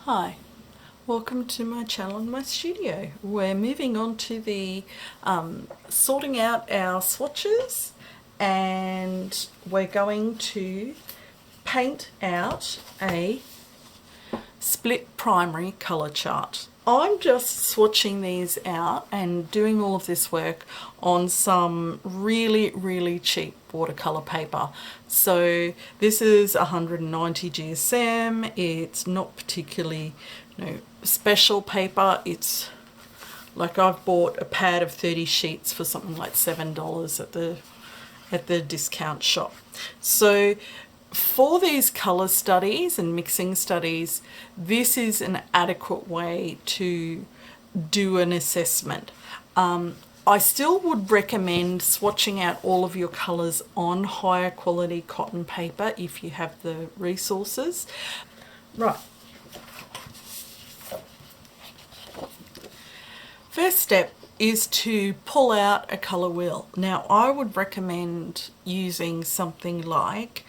Hi, welcome to my channel and my studio. We're moving on to the sorting out our swatches, and we're going to paint out a split primary colour chart. I'm just swatching these out and doing all of this work on some really cheap watercolour paper. So this is 190 GSM. It's not particularly special paper. It's like I've bought a pad of 30 sheets for something like $7 at the discount shop. So for these colour studies and mixing studies, this is an adequate way to do an assessment. I still would recommend swatching out all of your colours on higher quality cotton paper if you have the resources. Right. First step is to pull out a colour wheel. Now I would recommend using something like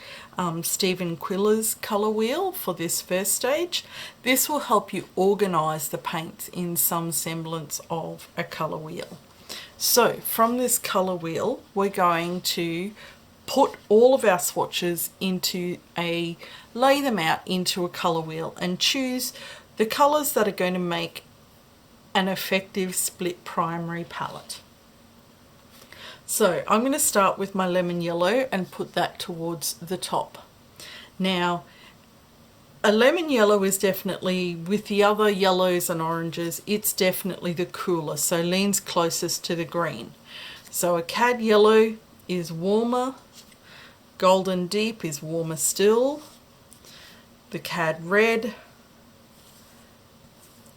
Stephen Quiller's colour wheel for this first stage. This will help you organise the paints in some semblance of a colour wheel. So from this colour wheel we're going to put all of our swatches lay them out into a colour wheel and choose the colours that are going to make an effective split primary palette. So I'm going to start with my lemon yellow and put that towards the top. Now a lemon yellow is definitely, with the other yellows and oranges, it's definitely the cooler, so leans closest to the green. So a cad yellow is warmer, golden deep is warmer still, the cad red,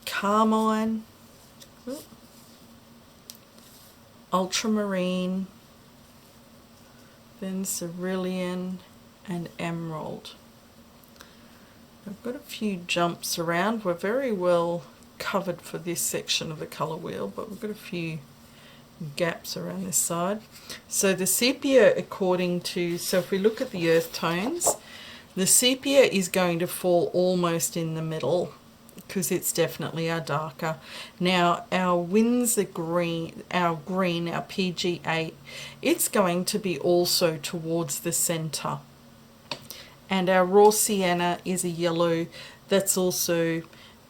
carmine, ultramarine, then cerulean and emerald. I've got a few jumps around. We're very well covered for this section of the colour wheel, but we've got a few gaps around this side. So the sepia, so if we look at the earth tones, the sepia is going to fall almost in the middle because it's definitely our darker. Now our Windsor green, our PG8, it's going to be also towards the centre. And our raw sienna is a yellow that's also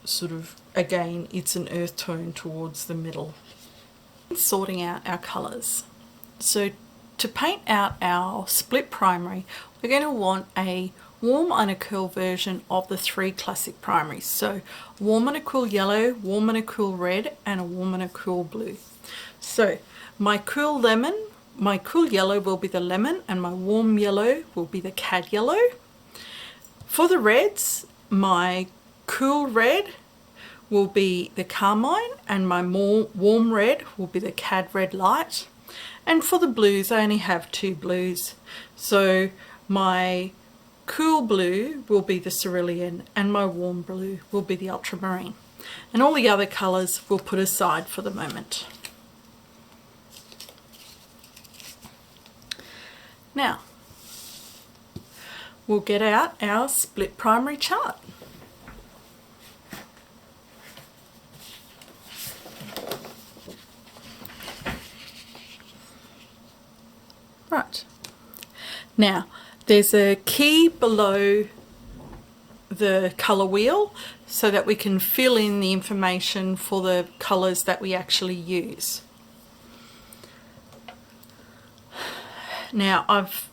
sort of, again, it's an earth tone towards the middle. Sorting out our colours. So to paint out our split primary, we're going to want a warm and a cool version of the three classic primaries. So warm and a cool yellow, warm and a cool red, and a warm and a cool blue. So my cool yellow will be the lemon, and my warm yellow will be the cad yellow. For the reds, my cool red will be the carmine, and my more warm red will be the cad red light. And for the blues, I only have two blues. So my cool blue will be the cerulean, and my warm blue will be the ultramarine. And all the other colours we'll put aside for the moment. Now, we'll get out our split primary chart. Right. Now, there's a key below the colour wheel so that we can fill in the information for the colours that we actually use. Now, I've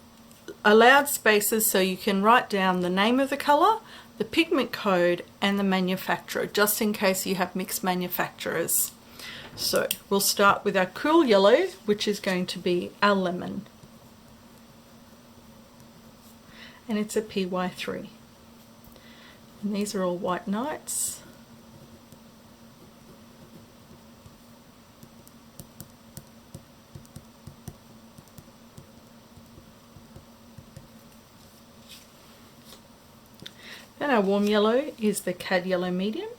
allowed spaces so you can write down the name of the colour, the pigment code, and the manufacturer, just in case you have mixed manufacturers. So we'll start with our cool yellow, which is going to be our lemon. And it's a PY3. And these are all white knights. Then our warm yellow is the cad yellow medium.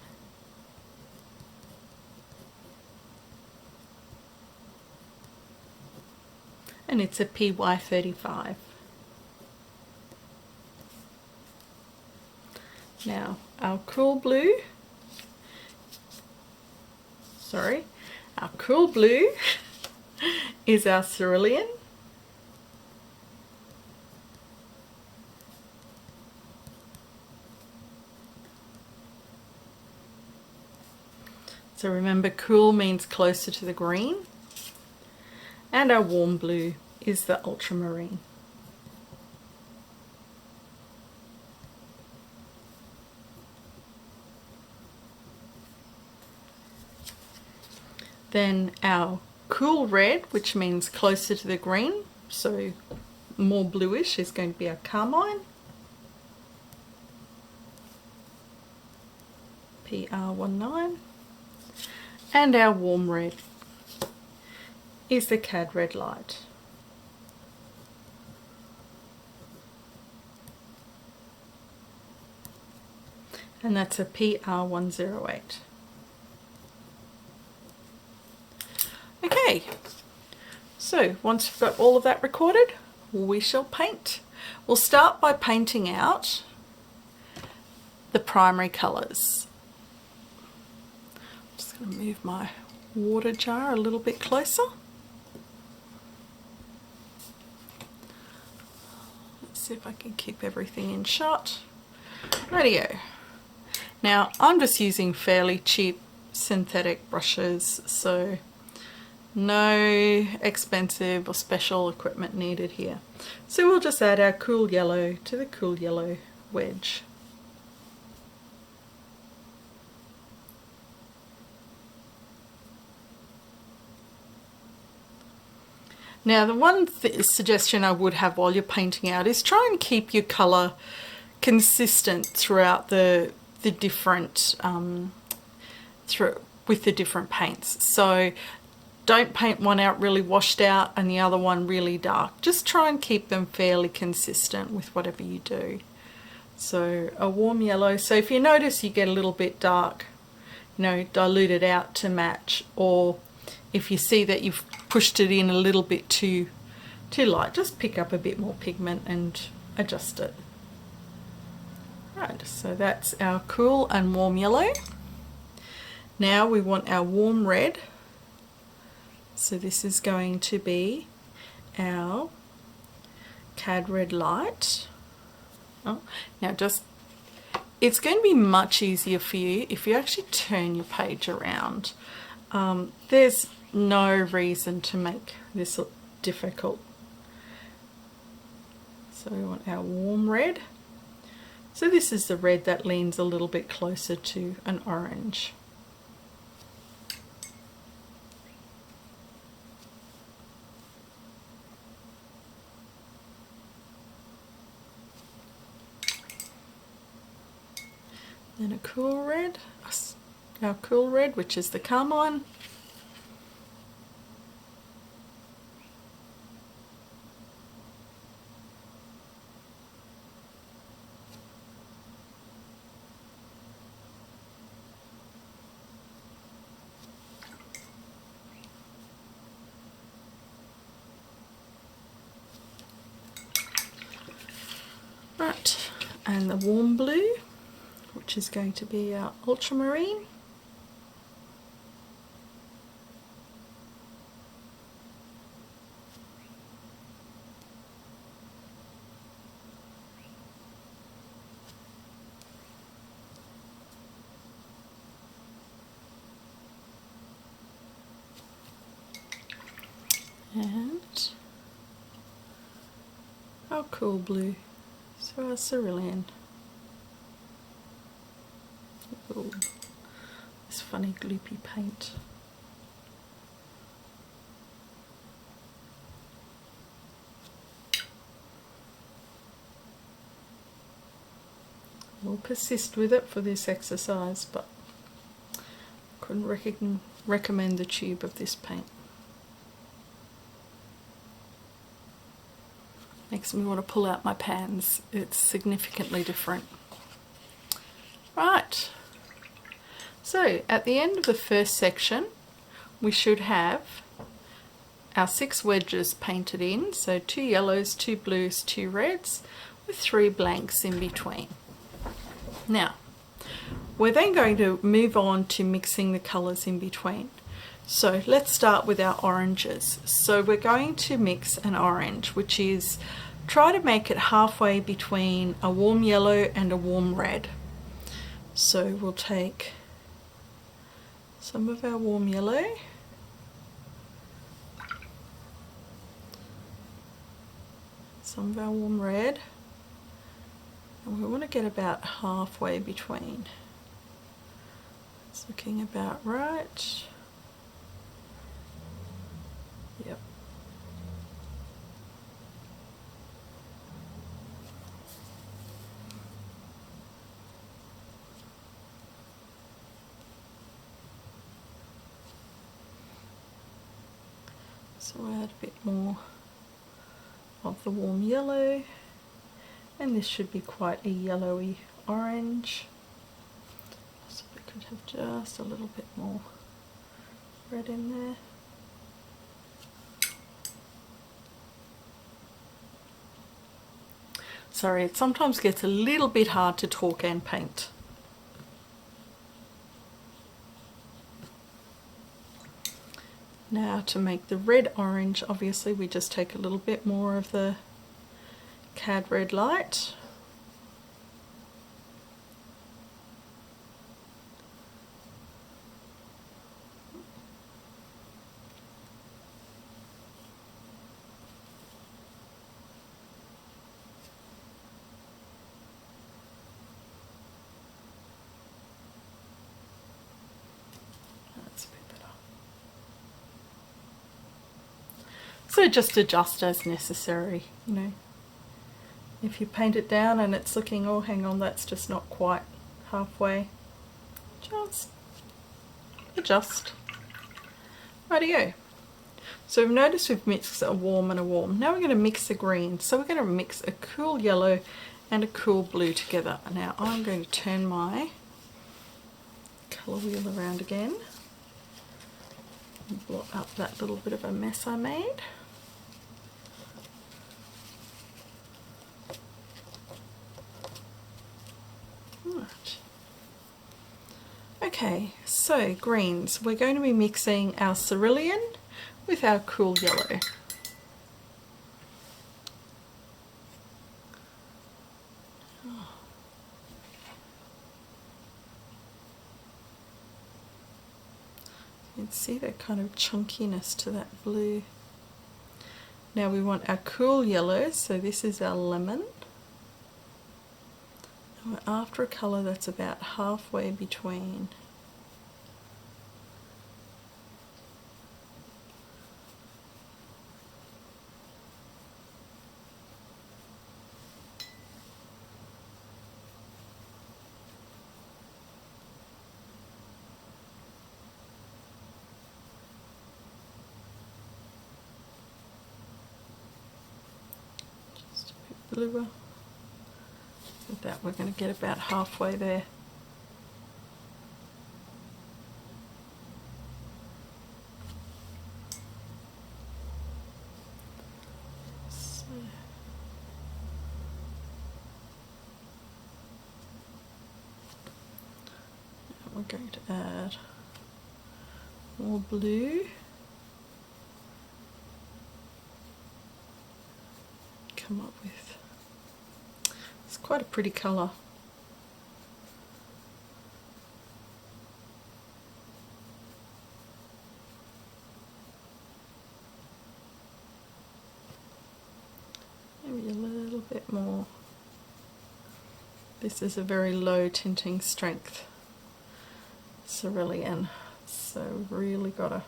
And it's a PY35. Now our cool blue, our cool blue is our cerulean. So remember, cool means closer to the green. And our warm blue is the ultramarine. Then our cool red, which means closer to the green, so more bluish, is going to be our carmine. PR19. And our warm red is the cad red light. And that's a PR108. Okay, so once we've got all of that recorded, we shall paint. We'll start by painting out the primary colours. I'm just going to move my water jar a little bit closer. Let's see if I can keep everything in shot. Rightio. Now I'm just using fairly cheap synthetic brushes, so no expensive or special equipment needed here. So we'll just add our cool yellow to the cool yellow wedge. Now the one suggestion I would have while you're painting out is try and keep your colour consistent throughout the different with the different paints. So don't paint one out really washed out and the other one really dark. Just try and keep them fairly consistent with whatever you do. So a warm yellow. So if you notice you get a little bit dark, you know, dilute it out to match, or if you see that you've pushed it in a little bit too light, just pick up a bit more pigment and adjust it. Right, so that's our cool and warm yellow. Now we want our warm red. So this is going to be our cad red light. Oh, now it's going to be much easier for you if you actually turn your page around. There's no reason to make this look difficult. So we want our warm red. So this is the red that leans a little bit closer to an orange. Then a cool red, our cool red, which is the carmine. Right, and the warm blue, which is going to be our ultramarine. And our cool blue, so our cerulean. Ooh, this funny gloopy paint. We'll persist with it for this exercise, but couldn't recommend the tube of this paint. Makes me want to pull out my pans. It's significantly different. Right. So at the end of the first section, we should have our 6 wedges painted in. So 2 yellows, 2 blues, 2 reds, with 3 blanks in between. Now, we're then going to move on to mixing the colours in between. So let's start with our oranges. So we're going to mix an orange, which is, try to make it halfway between a warm yellow and a warm red. So we'll take some of our warm yellow, some of our warm red, and we want to get about halfway between. It's looking about right. Yep. So we'll add a bit more of the warm yellow, and this should be quite a yellowy orange. So we could have just a little bit more red in there. Sorry, it sometimes gets a little bit hard to talk and paint. Now to make the red orange, obviously we just take a little bit more of the Cad Red Light. That's a bit better. So just adjust as necessary, you know. If you paint it down and it's looking, oh hang on, that's just not quite halfway, just adjust. Rightio. So we've noticed we've mixed a warm and a warm. Now we're going to mix the green. So we're going to mix a cool yellow and a cool blue together. Now I'm going to turn my colour wheel around again and blot up that little bit of a mess I made. Right. Okay, so greens. We're going to be mixing our cerulean with our cool yellow. You can see that kind of chunkiness to that blue. Now we want our cool yellow, so this is our lemon. And we're after a colour that's about halfway between. Bluer. With that we're going to get about halfway there. So now we're going to add more blue. Come up with, it's quite a pretty colour. Maybe a little bit more. This is a very low tinting strength cerulean, so really got to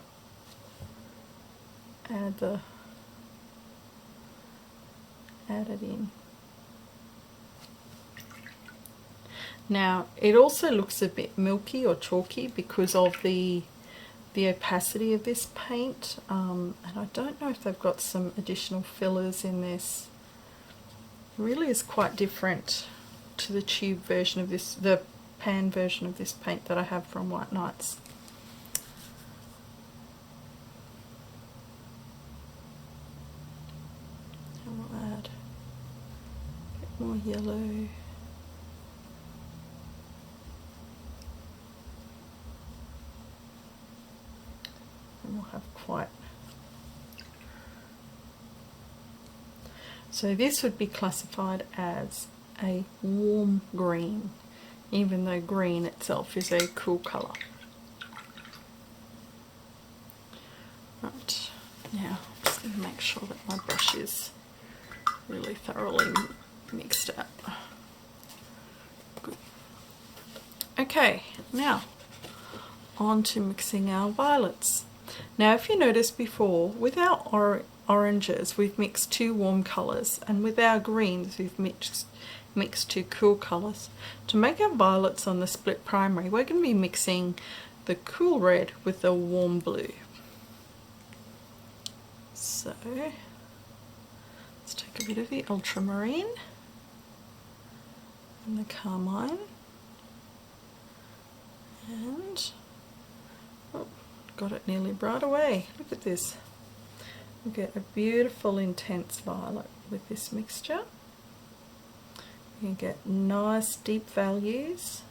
add it in. Now it also looks a bit milky or chalky because of the opacity of this paint, and I don't know if they've got some additional fillers in this. It really is quite different to the tube version of this, the pan version of this paint that I have from White Nights. And we'll add a bit more yellow. we'll have quite... So this would be classified as a warm green, even though green itself is a cool colour. Right, now I'm just going to make sure that my brush is really thoroughly mixed up. Good. Okay, now on to mixing our violets. Now if you noticed before, with our oranges we've mixed two warm colours, and with our greens we've mixed two cool colours. To make our violets on the split primary, we're going to be mixing the cool red with the warm blue. So let's take a bit of the ultramarine and the carmine, and oh, got it nearly right away. Look at this. We get a beautiful intense violet with this mixture. You get nice deep values.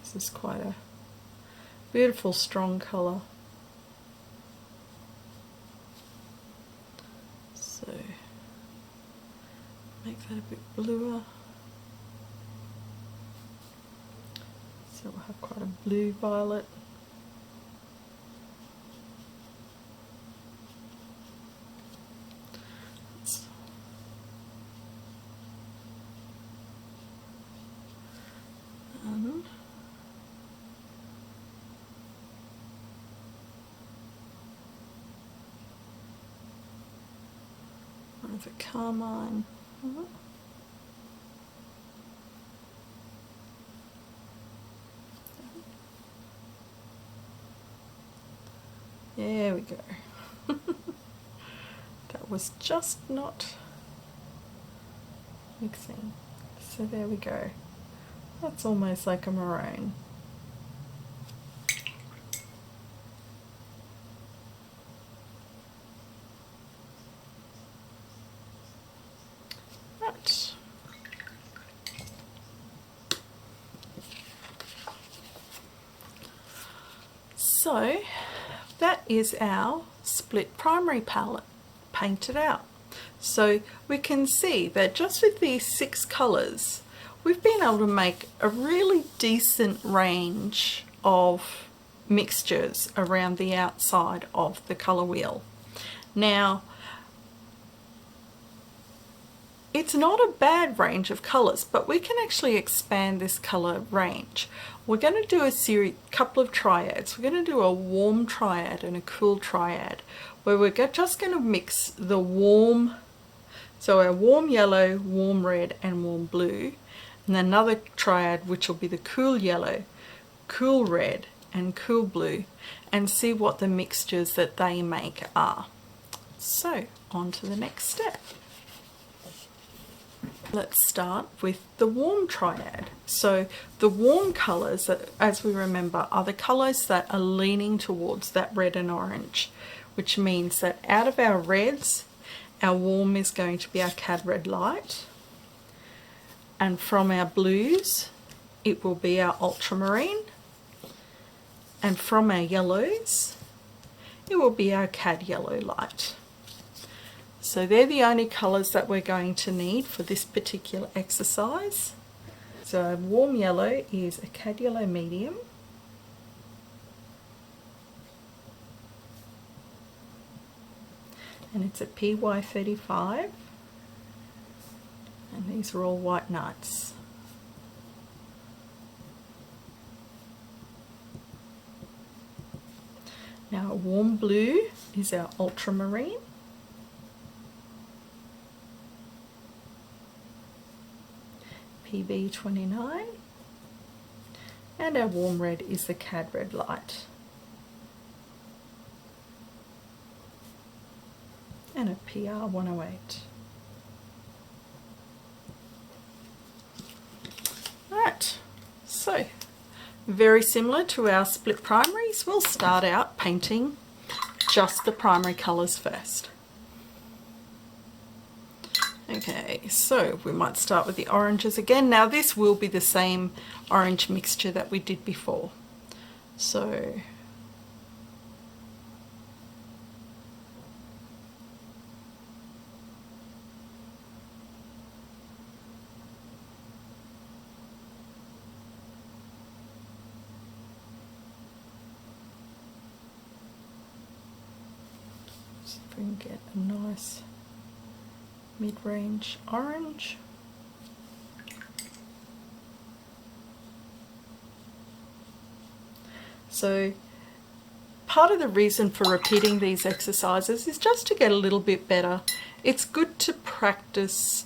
This is quite a beautiful strong colour. So make that a bit bluer. So we'll have quite a blue violet. The carmine. There we go. That was just not mixing. So there we go. That's almost like a maroon. Right. So that is our split primary palette painted out. So we can see that just with these 6 colours we've been able to make a really decent range of mixtures around the outside of the colour wheel. Now it's not a bad range of colours, but we can actually expand this colour range. We're going to do a couple of triads. We're going to do a warm triad and a cool triad, where we're just going to mix the warm, so our warm yellow, warm red and warm blue, and then another triad which will be the cool yellow, cool red and cool blue, and see what the mixtures that they make are. So on to the next step. Let's start with the warm triad. So the warm colours, that, as we remember, are the colours that are leaning towards that red and orange, which means that out of our reds, our warm is going to be our cad red light, and from our blues it will be our ultramarine, and from our yellows it will be our cad yellow light. So they're the only colours that we're going to need for this particular exercise. So warm yellow is a cad yellow medium, and it's a PY35, and these are all white knights. Now warm blue is our ultramarine, PB29, and our warm red is the cad red light, and a PR108. Right, so very similar to our split primaries, we'll start out painting just the primary colours first. Okay, so we might start with the oranges again. Now this will be the same orange mixture that we did before. So if we can get a nice mid-range orange. So part of the reason for repeating these exercises is just to get a little bit better. It's good to practice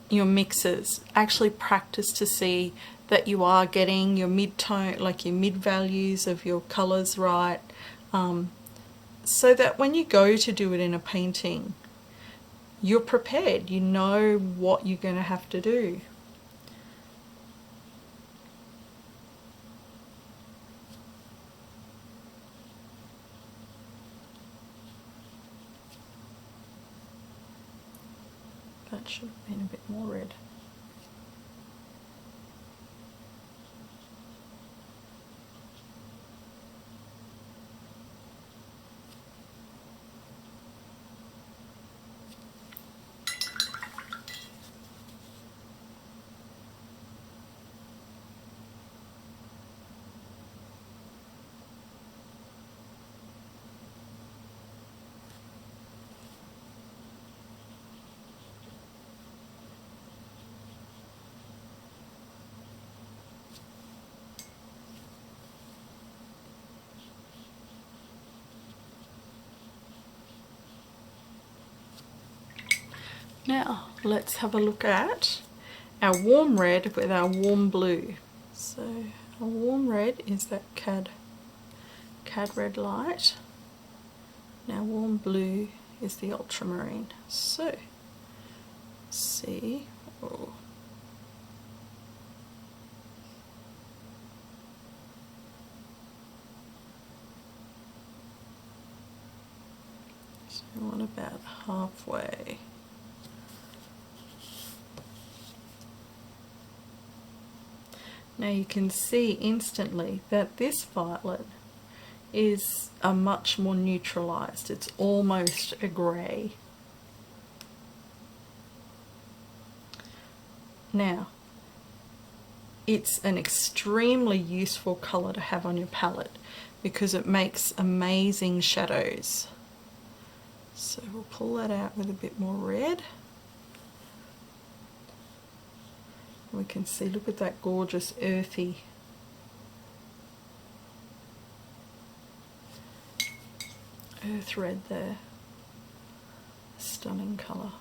your mixes, actually practice to see that you are getting your mid-tone, like your mid values of your colours right, so that when you go to do it in a painting, you're prepared, you know what you're going to have to do. That should have been a bit more red. Now let's have a look at our warm red with our warm blue. So our warm red is that cad red light. Now warm blue is the ultramarine. So see, oh, so what about halfway? Now you can see instantly that this violet is a much more neutralized, it's almost a grey. Now, it's an extremely useful colour to have on your palette because it makes amazing shadows. So we'll pull that out with a bit more red. We can see, look at that gorgeous earthy earth red there. Stunning colour.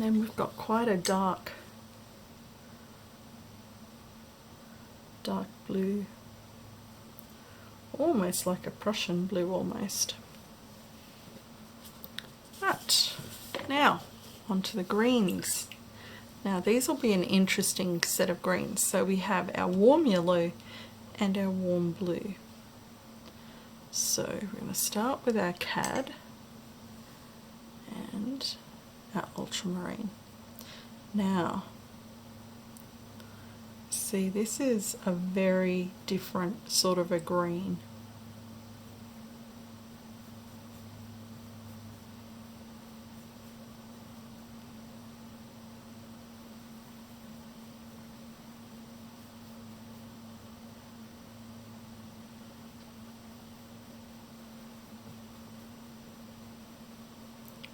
Then we've got quite a dark blue, almost like a Prussian blue almost. Right, now onto the greens. Now these will be an interesting set of greens. So we have our warm yellow and our warm blue. So we're going to start with our cad and our ultramarine. Now, see, this is a very different sort of a green.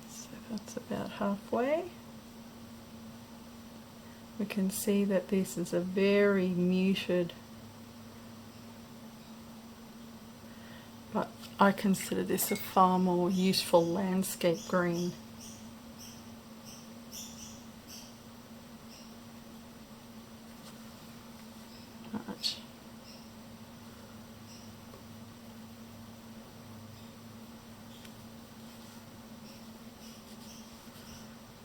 So that's about halfway. We can see that this is a very muted, but I consider this a far more useful landscape green. Right.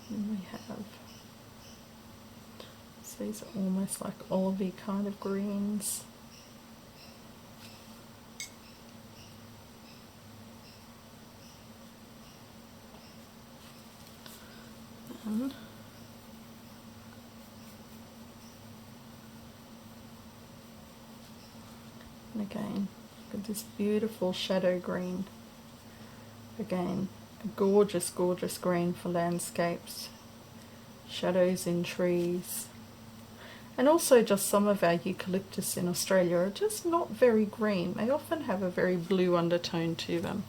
And we have, these are almost like olivey kind of greens. And again, Look at this beautiful shadow green. Again, a gorgeous, gorgeous green for landscapes, shadows in trees. And also just some of our eucalyptus in Australia are just not very green. They often have a very blue undertone to them.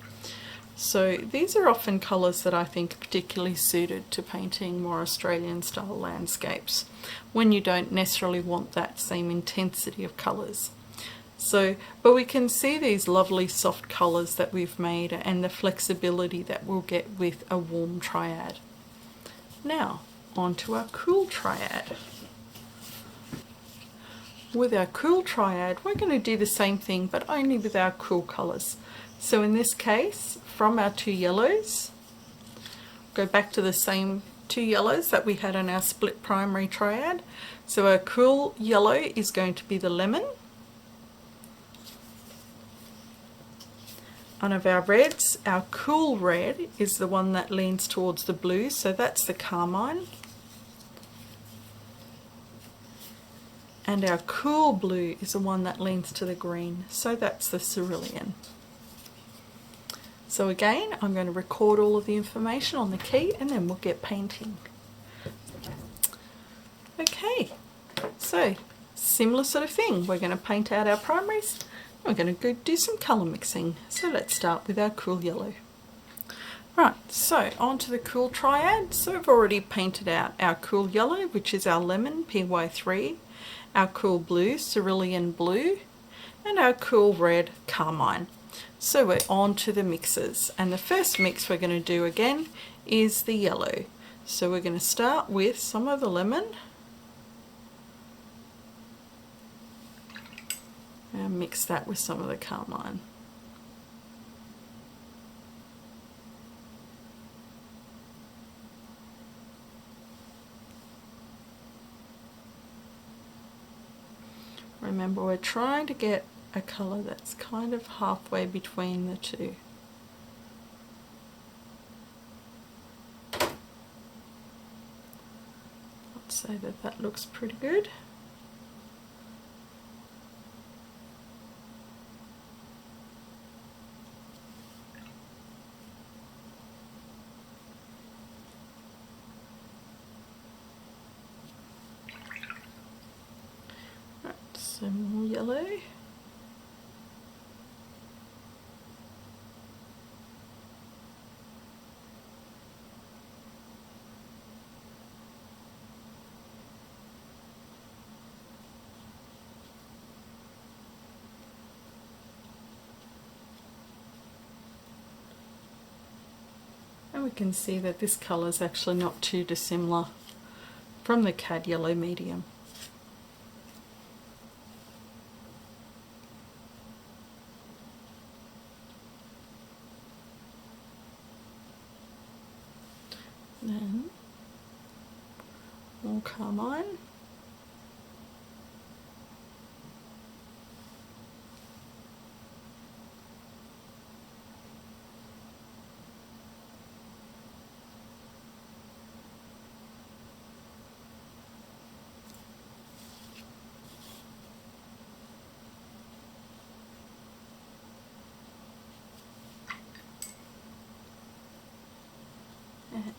So these are often colours that I think are particularly suited to painting more Australian style landscapes when you don't necessarily want that same intensity of colours. So, but we can see these lovely soft colours that we've made and the flexibility that we'll get with a warm triad. Now, on to our cool triad. With our cool triad, we're going to do the same thing, but only with our cool colours. So in this case, from our two yellows, go back to the same two yellows that we had in our split primary triad. So our cool yellow is going to be the lemon. One of our reds, our cool red is the one that leans towards the blue, so that's the carmine. And our cool blue is the one that leans to the green, so that's the cerulean. So again, I'm going to record all of the information on the key and then we'll get painting. Okay, so similar sort of thing. We're going to paint out our primaries. We're going to go do some colour mixing. So let's start with our cool yellow. Right, so on to the cool triad. So I've already painted out our cool yellow, which is our lemon, PY3, our cool blue, cerulean blue, and our cool red, carmine. So we're on to the mixes, and the first mix we're going to do again is the yellow. So we're going to start with some of the lemon and mix that with some of the carmine. Remember, we're trying to get a colour that's kind of halfway between the two. I'd say that that looks pretty good. Right, some more yellow. And we can see that this colour is actually not too dissimilar from the cad yellow medium. Then more carmine.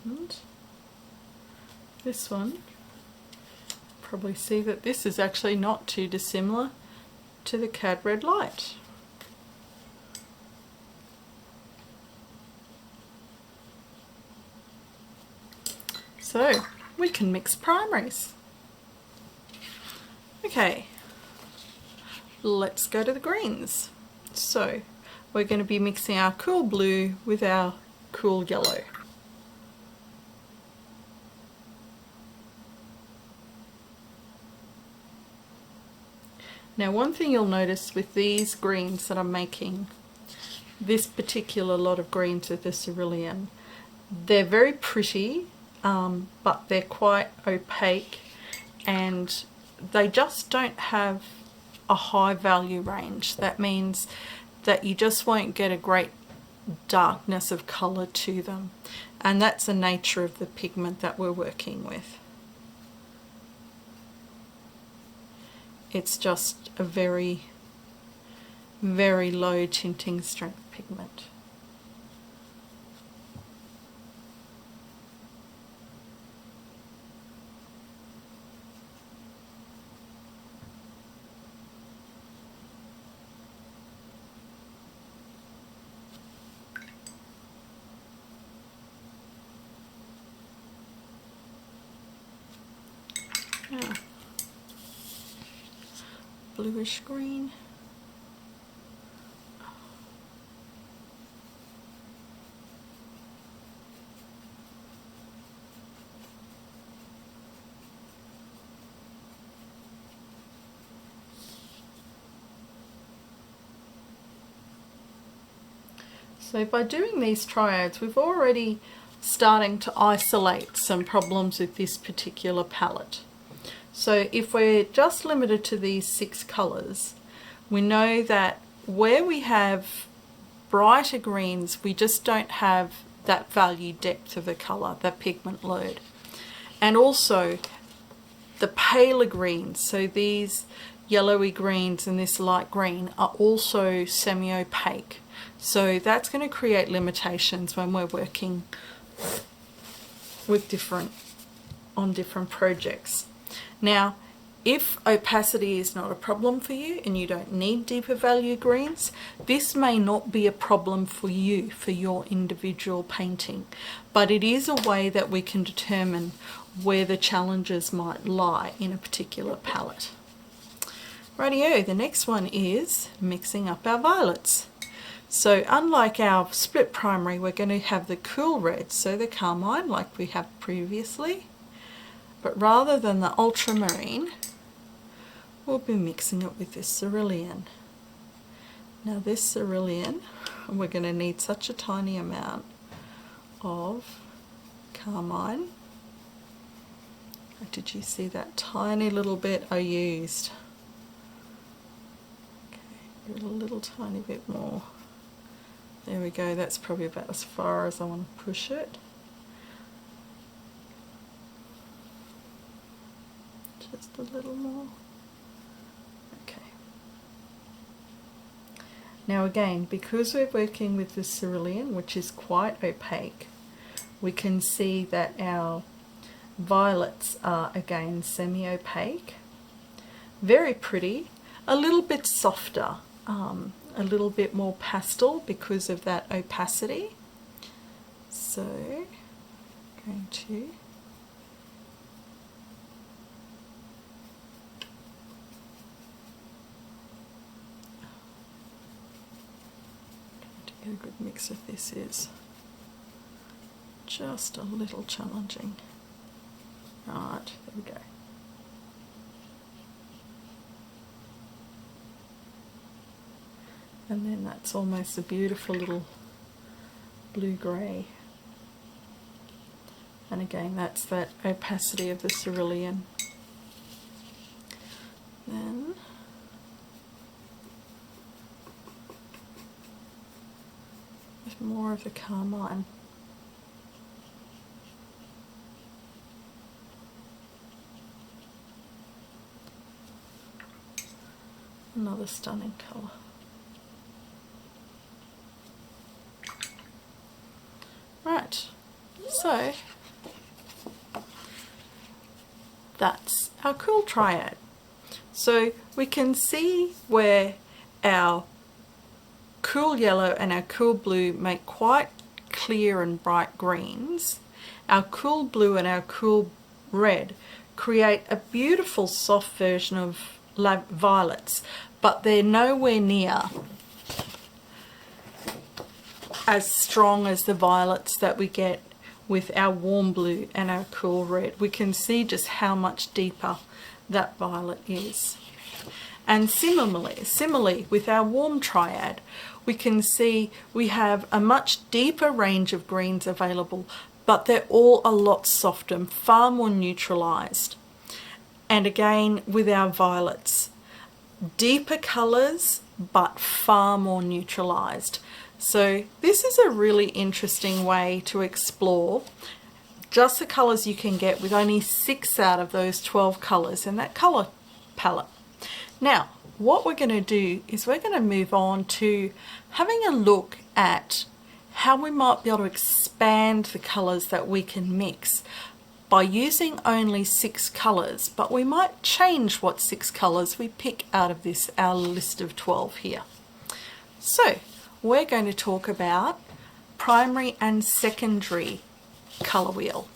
And this one, probably see that this is actually not too dissimilar to the cad red light. So we can mix primaries. Okay, let's go to the greens. So we're going to be mixing our cool blue with our cool yellow. Now, one thing you'll notice with these greens that I'm making, this particular lot of greens with the cerulean, they're very pretty, but they're quite opaque and they just don't have a high value range. That means that you just won't get a great darkness of colour to them, and that's the nature of the pigment that we're working with. It's just a very very low tinting strength pigment. Now, bluish green. So by doing these triads, we've already starting to isolate some problems with this particular palette. So if we're just limited to these 6 colours, we know that where we have brighter greens, we just don't have that value depth of the colour, that pigment load. And also the paler greens, so these yellowy greens and this light green are also semi-opaque. So that's going to create limitations when we're working with on different projects. Now, if opacity is not a problem for you and you don't need deeper value greens, this may not be a problem for you for your individual painting, but it is a way that we can determine where the challenges might lie in a particular palette. Rightio, the next one is mixing up our violets. So unlike our split primary, we're going to have the cool red, so the carmine like we have previously, but rather than the ultramarine, we'll be mixing it with this cerulean. Now this cerulean, we're going to need such a tiny amount of carmine. Did you see that tiny little bit I used? Okay, a little tiny bit more. There we go, that's probably about as far as I want to push it. Just a little more. Okay. Now again, because we're working with the cerulean, which is quite opaque, we can see that our violets are again semi-opaque. Very pretty, a little bit softer. A little bit more pastel because of that opacity. So, going to get a good mix of this is just a little challenging. Right, there we go. And then that's almost a beautiful little blue-grey. And again, that's that opacity of the cerulean. Then with more of the carmine. Another stunning colour. Right, so that's our cool triad. So we can see where our cool yellow and our cool blue make quite clear and bright greens. Our cool blue and our cool red create a beautiful soft version of violets, but they're nowhere near as strong as the violets that we get with our warm blue and our cool red. We can see just how much deeper that violet is. And similarly with our warm triad, we can see we have a much deeper range of greens available, but they're all a lot softer, far more neutralized. And again with our violets, deeper colors but far more neutralized. So this is a really interesting way to explore just the colors you can get with only 6 out of those 12 colors in that color palette. Now, what we're going to do is we're going to move on to having a look at how we might be able to expand the colours that we can mix by using only 6 colours, but we might change what 6 colours we pick out of this, our list of 12 here. So we're going to talk about primary and secondary colour wheel.